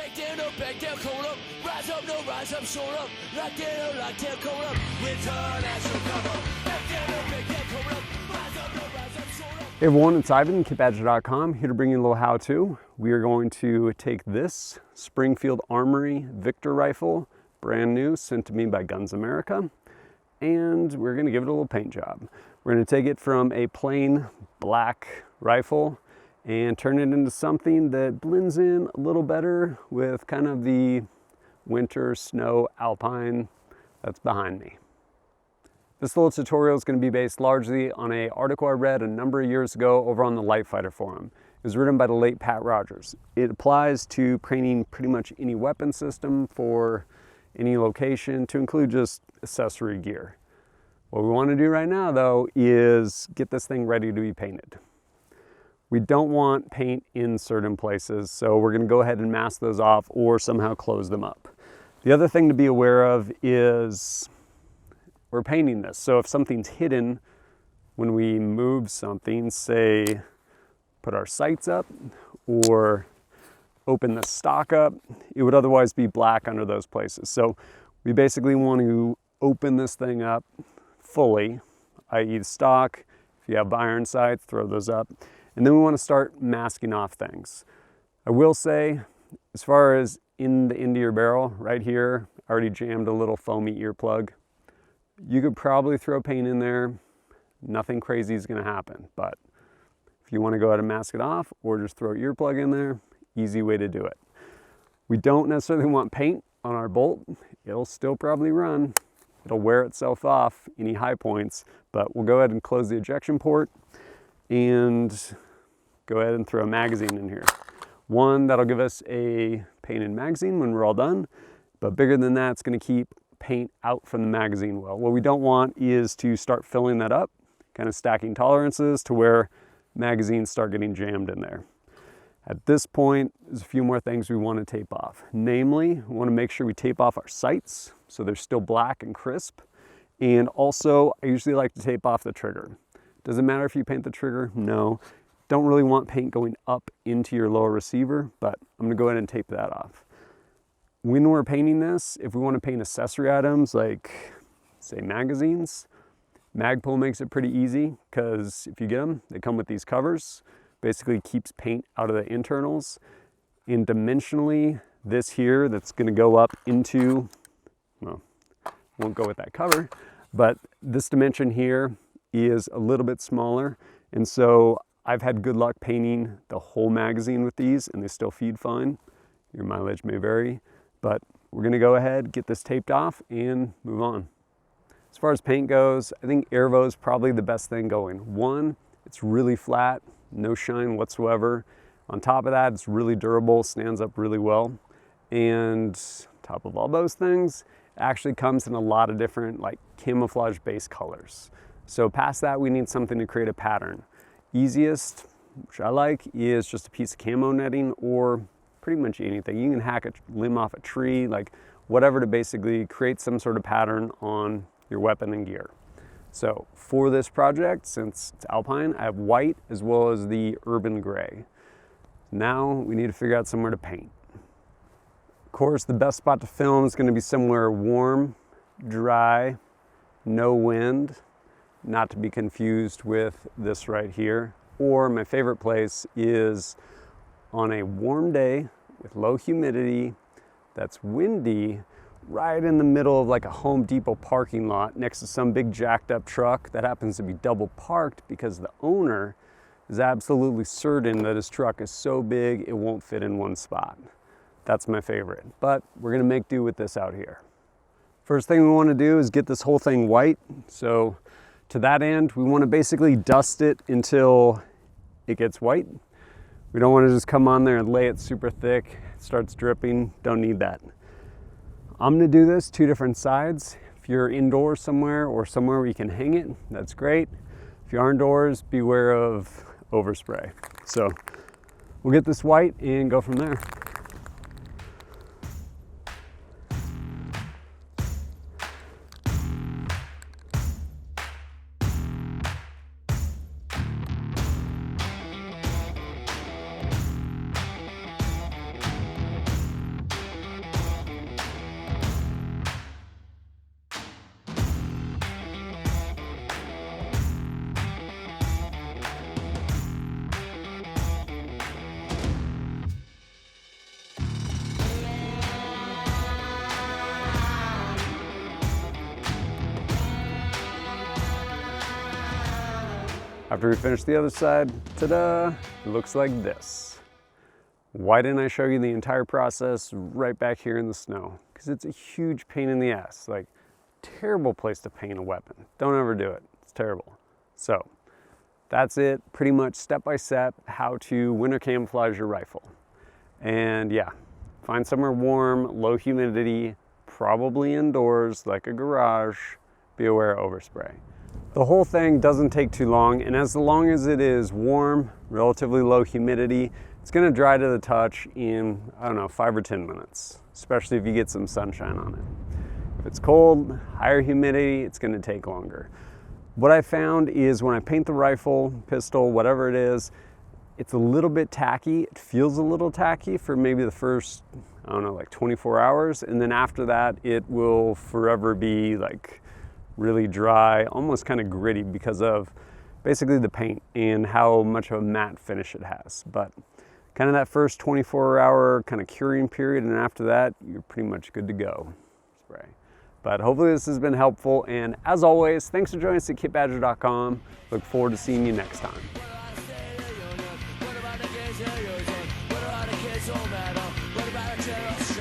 Back down, cold up. Rise up, no rise up, show up. Lock down, cold up. Return as you come up. Back down, cold up. Rise up, no rise up, show up. Hey everyone, it's Ivan, kitbadger.com, here to bring you a little how-to. We are going to take this Springfield Armory Victor rifle, brand new, sent to me by Guns America, and we're going to give it a little paint job. We're going to take it from a plain black rifle and turn it into something that blends in a little better with kind of the winter snow Alpine that's behind me. This little tutorial is going to be based largely on an article I read a number of years ago over on the Light Fighter forum. It was written by the late Pat Rogers. It applies to painting pretty much any weapon system for any location, to include just accessory gear. What we want to do right now though is get this thing ready to be painted. We don't want paint in certain places, so we're going to go ahead and mask those off or somehow close them up. The other thing to be aware of is we're painting this, so if something's hidden when we move something, say put our sights up or open the stock up, it would otherwise be black under those places. So we basically want to open this thing up fully, i.e. the stock. If you have iron sights, throw those up. And then we want to start masking off things. I will say, as far as in the end of your barrel, right here, I already jammed a little foamy earplug. You could probably throw paint in there. Nothing crazy is going to happen. But if you want to go ahead and mask it off or just throw an earplug in there, easy way to do it. We don't necessarily want paint on our bolt. It'll still probably run. It'll wear itself off any high points, but we'll go ahead and close the ejection port and go ahead and throw a magazine in here. One that'll give us a painted magazine when we're all done, but bigger than that, it's going to keep paint out from the magazine well. What we don't want is to start filling that up, kind of stacking tolerances to where magazines start getting jammed in there. At this point, there's a few more things we want to tape off. Namely, we want to make sure we tape off our sights so they're still black and crisp. And also, I usually like to tape off the trigger. Does it matter if you paint the trigger? No. Don't really want paint going up into your lower receiver, but I'm going to go ahead and tape that off. When we're painting this, if we want to paint accessory items like, say, magazines, Magpul makes it pretty easy because if you get them, they come with these covers. Basically keeps paint out of the internals. And dimensionally, this here that's going to go up into, well, won't go with that cover, but this dimension here is a little bit smaller. And so I've had good luck painting the whole magazine with these and they still feed fine. Your mileage may vary, but we're going to go ahead, get this taped off and move on. As far as paint goes, I think Aervoe is probably the best thing going. One, it's really flat, no shine whatsoever. On top of that, it's really durable, stands up really well. And top of all those things, it actually comes in a lot of different like camouflage based colors. So past that, we need something to create a pattern. Easiest, which I like, is just a piece of camo netting or pretty much anything. You can hack a limb off a tree, like whatever, to basically create some sort of pattern on your weapon and gear. So for this project, since it's Alpine, I have white as well as the urban gray. Now we need to figure out somewhere to paint. Of course, the best spot to film is going to be somewhere warm, dry, no wind, not to be confused with this right here. Or my favorite place is on a warm day with low humidity, that's windy, right in the middle of like a Home Depot parking lot next to some big jacked up truck that happens to be double parked because the owner is absolutely certain that his truck is so big it won't fit in one spot. That's my favorite, but we're gonna make do with this out here. First thing we want to do is get this whole thing white. So to that end, we want to basically dust it until it gets white. We don't want to just come on there and lay it super thick, it starts dripping, don't need that. I'm going to do this two different sides. If you're indoors somewhere or somewhere where you can hang it, that's great. If you are indoors, beware of overspray. So we'll get this white and go from there. After we finish the other side, ta-da, it looks like this. Why didn't I show you the entire process right back here in the snow? Because it's a huge pain in the ass. Like, terrible place to paint a weapon. Don't ever do it. It's terrible. So, that's it. Pretty much step by step how to winter camouflage your rifle. And yeah, find somewhere warm, low humidity, probably indoors like a garage. Be aware of overspray. The whole thing doesn't take too long, and as long as it is warm, relatively low humidity, it's gonna dry to the touch in, I don't know, 5 or 10 minutes, especially if you get some sunshine on it. If it's cold, higher humidity, it's gonna take longer. What I found is when I paint the rifle, pistol, whatever it is, it's a little bit tacky. It feels a little tacky for maybe the first, I don't know, like 24 hours. And then after that, it will forever be like really dry, almost kind of gritty because of basically the paint and how much of a matte finish it has. But kind of that first 24-hour kind of curing period, and after that, you're pretty much good to go. Spray. But hopefully this has been helpful, and as always, thanks for joining us at kitbadger.com. Look forward to seeing you next time. What about the kids? What about the kids? Oh man, what about the kids?